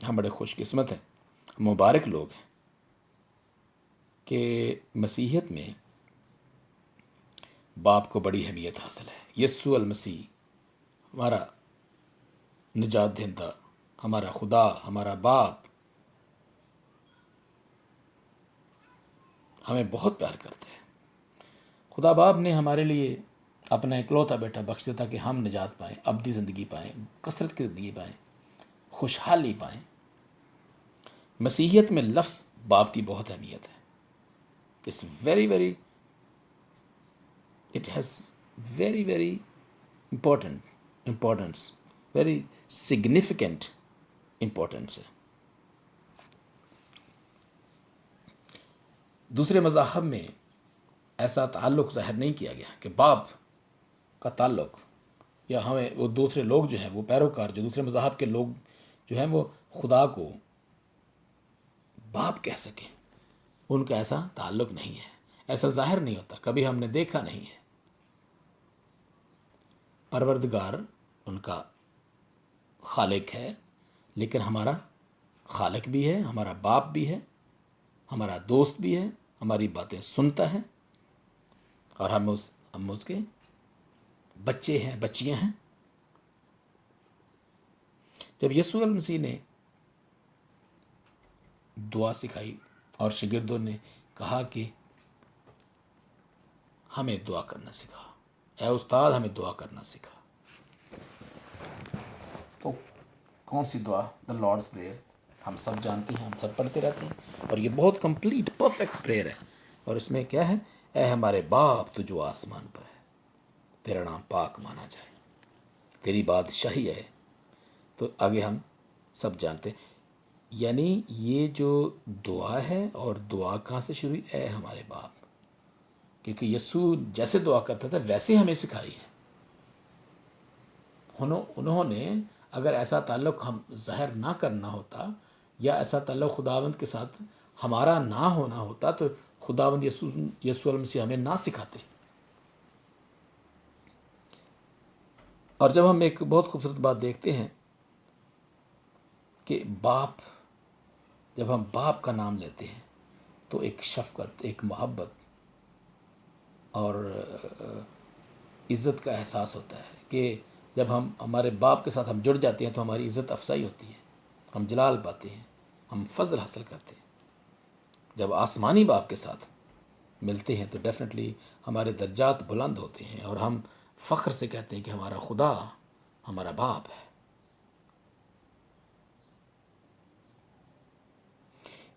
ہم بڑے خوش قسمت ہیں، مبارک لوگ ہیں کہ مسیحیت میں باپ کو بڑی اہمیت حاصل ہے۔ یسوع المسیح ہمارا نجات دہندہ، ہمارا خدا، ہمارا باپ ہمیں بہت پیار کرتا ہے۔ خدا باپ نے ہمارے لیے اپنا اکلوتا بیٹا بخش دیا تاکہ ہم نجات پائیں، ابدی زندگی پائیں، کثرت کی زندگی پائیں، خوشحالی پائیں۔ مسیحیت میں لفظ باپ کی بہت اہمیت ہے۔ It's very very it has very very importance, very significant importance ہے۔ دوسرے مذاہب میں ایسا تعلق ظاہر نہیں کیا گیا کہ باپ کا تعلق، یا ہمیں وہ دوسرے لوگ جو ہیں، وہ پیروکار جو دوسرے مذاہب کے لوگ جو ہیں، وہ خدا کو باپ کہہ سکیں، ان کا ایسا تعلق نہیں ہے، ایسا ظاہر نہیں ہوتا، کبھی ہم نے دیکھا نہیں ہے۔ پروردگار ان کا خالق ہے، لیکن ہمارا خالق بھی ہے، ہمارا باپ بھی ہے، ہمارا دوست بھی ہے، ہماری باتیں سنتا ہے، اور ہم اس کے بچے ہیں، بچیاں ہیں۔ جب یسوع المسیح نے دعا سکھائی اور شاگردوں نے کہا کہ ہمیں دعا کرنا سکھا، اے استاد ہمیں دعا کرنا سکھا، تو کون سی دعا؟ دا لارڈس پریئر ہم سب جانتے ہیں، ہم سب پڑھتے رہتے ہیں، اور یہ بہت کمپلیٹ پرفیکٹ پریئر ہے۔ اور اس میں کیا ہے؟ اے ہمارے باپ تو جو آسمان پر ہے، تیرا نام پاک مانا جائے، تیری بادشاہی ہے۔ تو آگے ہم سب جانتے ہیں، یعنی یہ جو دعا ہے، اور دعا کہاں سے شروع ہوئی؟ اے ہمارے باپ، کیونکہ یسوع جیسے دعا کرتا تھا ویسے ہمیں سکھائی ہے۔ انہوں نے اگر ایسا تعلق ہم ظاہر نہ کرنا ہوتا، یا ایسا تعلق خداوند کے ساتھ ہمارا نہ ہونا ہوتا، تو خداوند یسوع المسیح ہمیں نہ سکھاتے۔ اور جب ہم ایک بہت خوبصورت بات دیکھتے ہیں کہ باپ، جب ہم باپ کا نام لیتے ہیں تو ایک شفقت، ایک محبت اور عزت کا احساس ہوتا ہے کہ جب ہم ہمارے باپ کے ساتھ ہم جڑ جاتے ہیں تو ہماری عزت افزائی ہوتی ہے، ہم جلال پاتے ہیں، ہم فضل حاصل کرتے ہیں۔ جب آسمانی باپ کے ساتھ ملتے ہیں تو ڈیفینیٹلی ہمارے درجات بلند ہوتے ہیں، اور ہم فخر سے کہتے ہیں کہ ہمارا خدا ہمارا باپ ہے۔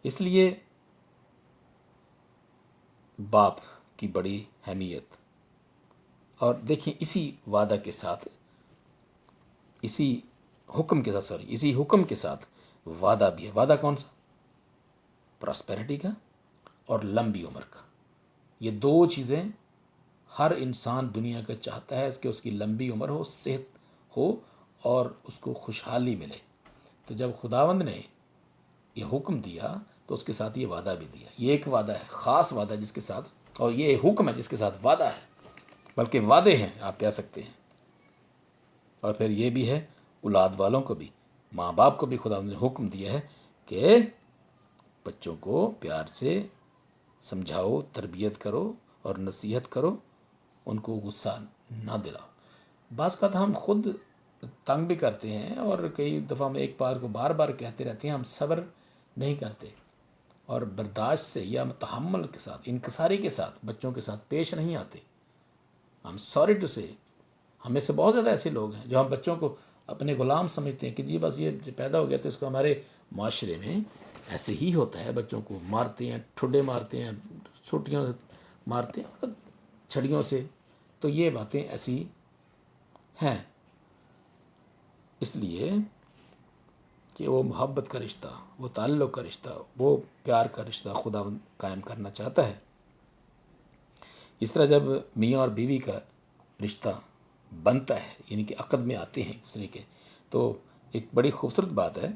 اس لیے باپ کی بڑی اہمیت، اور دیکھیں اسی وعدہ کے ساتھ، اسی اسی حکم کے ساتھ وعدہ بھی ہے۔ وعدہ کون سا؟ پراسپیرٹی کا اور لمبی عمر کا۔ یہ دو چیزیں ہر انسان دنیا کا چاہتا ہے، کہ اس کی لمبی عمر ہو، صحت ہو، اور اس کو خوشحالی ملے۔ تو جب خداوند نے یہ حکم دیا تو اس کے ساتھ یہ وعدہ بھی دیا۔ یہ ایک وعدہ ہے، خاص وعدہ جس کے ساتھ، اور یہ حکم ہے جس کے ساتھ وعدہ ہے، بلکہ وعدے ہیں آپ کہہ سکتے ہیں۔ اور پھر یہ بھی ہے اولاد والوں کو بھی، ماں باپ کو بھی خداوند نے حکم دیا ہے کہ بچوں کو پیار سے سمجھاؤ، تربیت کرو اور نصیحت کرو، ان کو غصہ نہ دلاؤ۔ بعض کا ہم خود تنگ بھی کرتے ہیں، اور کئی دفعہ ہم ایک بار کو بار بار کہتے رہتے ہیں، ہم صبر نہیں کرتے، اور برداشت سے یا تحمل کے ساتھ، انکساری کے ساتھ بچوں کے ساتھ پیش نہیں آتے۔ ہم سوری ٹو سے، ہمیں سے بہت زیادہ ایسے لوگ ہیں جو ہم بچوں کو اپنے غلام سمجھتے ہیں کہ جی بس یہ پیدا ہو گیا تو اس کو، ہمارے معاشرے میں ایسے ہی ہوتا ہے، بچوں کو مارتے ہیں، ٹھڈے مارتے ہیں، چھوٹیوں سے مارتے ہیں، اور چھڑیوں سے۔ تو یہ باتیں ایسی ہیں، اس لیے کہ وہ محبت کا رشتہ، وہ تعلق کا رشتہ، وہ پیار کا رشتہ خدا قائم کرنا چاہتا ہے۔ اس طرح جب میاں اور بیوی کا رشتہ بنتا ہے، یعنی کہ عقد میں آتے ہیں دوسرے کے، تو ایک بڑی خوبصورت بات ہے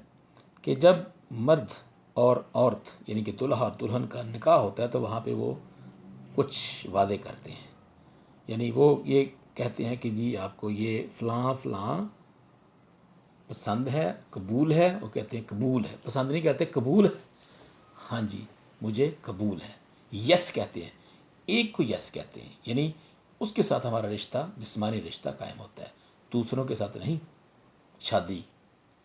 کہ جب مرد اور عورت، یعنی کہ دلہا اور دلہن کا نکاح ہوتا ہے، تو وہاں پہ وہ کچھ وعدے کرتے ہیں، یعنی وہ یہ کہتے ہیں کہ جی آپ کو یہ فلاں فلاں پسند ہے، قبول ہے، وہ کہتے ہیں قبول ہے، پسند نہیں کہتے قبول ہے، ہاں جی مجھے قبول ہے، یس کہتے ہیں، ایک کو یس کہتے ہیں، یعنی اس کے ساتھ ہمارا رشتہ جسمانی رشتہ قائم ہوتا ہے، دوسروں کے ساتھ نہیں۔ شادی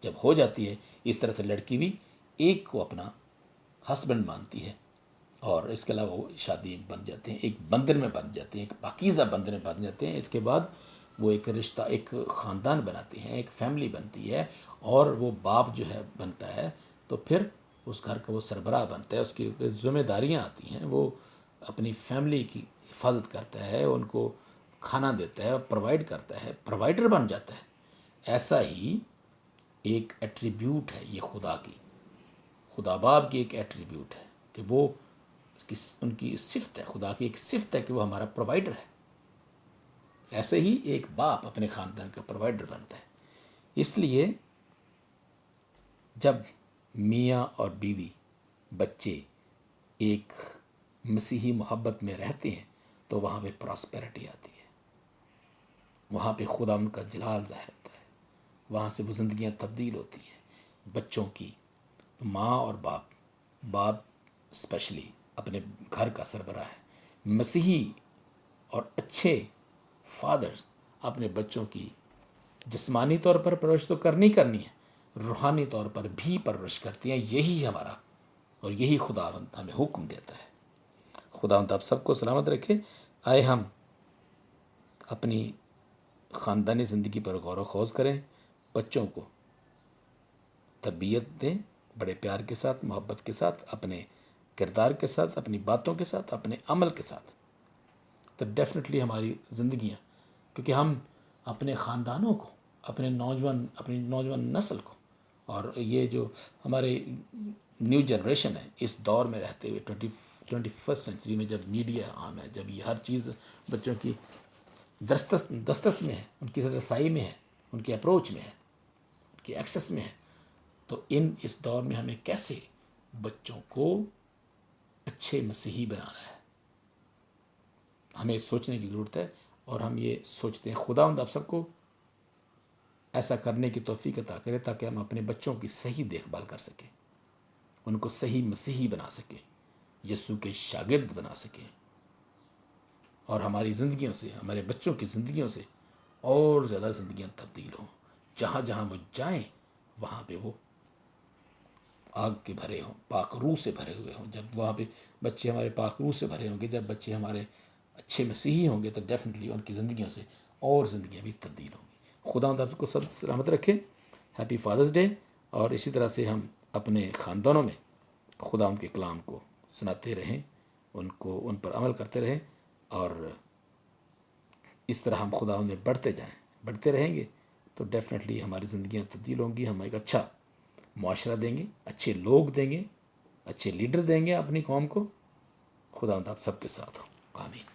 جب ہو جاتی ہے اس طرح سے لڑکی بھی ایک کو اپنا ہسبینڈ مانتی ہے، اور اس کے علاوہ وہ شادی بن جاتے ہیں، ایک بندھن میں بن جاتے ہیں، ایک پاکیزہ بندھن میں بن جاتے ہیں۔ اس کے بعد وہ ایک رشتہ، ایک خاندان بناتے ہیں، ایک فیملی بنتی ہے، اور وہ باپ جو ہے بنتا ہے، تو پھر اس گھر کا وہ سربراہ بنتا ہے، اس کی ذمہ داریاں آتی ہیں، وہ اپنی فیملی کی حفاظت کرتا ہے، ان کو کھانا دیتا ہے، پرووائڈ کرتا ہے، پرووائڈر بن جاتا ہے۔ ایسا ہی ایک ایٹریبیوٹ ہے یہ خدا کی، خدا باپ کی ایک ایٹریبیوٹ ہے کہ وہ ان کی صفت ہے، خدا کی ایک صفت ہے کہ وہ ہمارا پرووائڈر ہے۔ ایسے ہی ایک باپ اپنے خاندان کا پرووائڈر بنتا ہے۔ اس لیے جب میاں اور بیوی، بچے ایک مسیحی محبت میں رہتے ہیں تو وہاں پہ پراسپیرٹی آتی ہے، وہاں پہ خدا ان کا جلال ظاہر ہوتا ہے، وہاں سے وہ زندگیاں تبدیل ہوتی ہیں بچوں کی۔ تو ماں اور باپ اسپیشلی اپنے گھر کا سربراہ ہے، مسیحی اور اچھے فادرز اپنے بچوں کی جسمانی طور پر پرورش تو کرنی ہے، روحانی طور پر بھی پرورش کرتی ہیں۔ یہی ہمارا اور یہی خداوند ہمیں حکم دیتا ہے۔ خداوند آپ سب کو سلامت رکھے۔ آئے ہم اپنی خاندانی زندگی پر غور و خوض کریں، بچوں کو تربیت دیں بڑے پیار کے ساتھ، محبت کے ساتھ، اپنے کردار کے ساتھ، اپنی باتوں کے ساتھ، اپنے عمل کے ساتھ، تو ڈیفینیٹلی ہماری زندگیاں، کیونکہ ہم اپنے خاندانوں کو، اپنی نوجوان نسل کو، اور یہ جو ہمارے نیو جنریشن ہے، اس دور میں رہتے ہوئے 21 سینچری میں، جب میڈیا عام ہے، جب یہ ہر چیز بچوں کی دسترس میں ہے، ان کی رسائی میں ہے، ان کے اپروچ میں ہے، ان کے ایکسس میں ہے، تو اس دور میں ہمیں کیسے بچوں کو اچھے مسیحی بنانا ہے، ہمیں سوچنے کی ضرورت ہے۔ اور ہم یہ سوچتے ہیں خداوند آپ سب کو ایسا کرنے کی توفیق عطا کرے تاکہ ہم اپنے بچوں کی صحیح دیکھ بھال کر سکیں، ان کو صحیح مسیحی بنا سکیں، یسوع کے شاگرد بنا سکیں، اور ہماری زندگیوں سے، ہمارے بچوں کی زندگیوں سے اور زیادہ زندگیاں تبدیل ہوں۔ جہاں جہاں وہ جائیں وہاں پہ وہ آگ کے بھرے ہوں، پاک روح سے بھرے ہوئے ہوں۔ جب وہاں پہ بچے ہمارے پاک روح سے بھرے ہوں گے، جب بچے ہمارے اچھے مسیحی ہوں گے، تو ڈیفینیٹلی ان کی زندگیوں سے اور زندگیاں بھی تبدیل ہوں گی۔ خدا آپ کو سب سلامت رکھے۔ Happy Father's Day. اور اسی طرح سے ہم اپنے خاندانوں میں خدا ان کے کلام کو سناتے رہیں، ان پر عمل کرتے رہیں، اور اس طرح ہم خدا میں بڑھتے رہیں گے، تو ڈیفینیٹلی ہماری زندگیاں تبدیل ہوں گی۔ ہم ایک اچھا معاشرہ دیں گے، اچھے لوگ دیں گے، اچھے لیڈر دیں گے اپنی قوم کو۔ خدا آپ سب کے ساتھ ہوں، آمین۔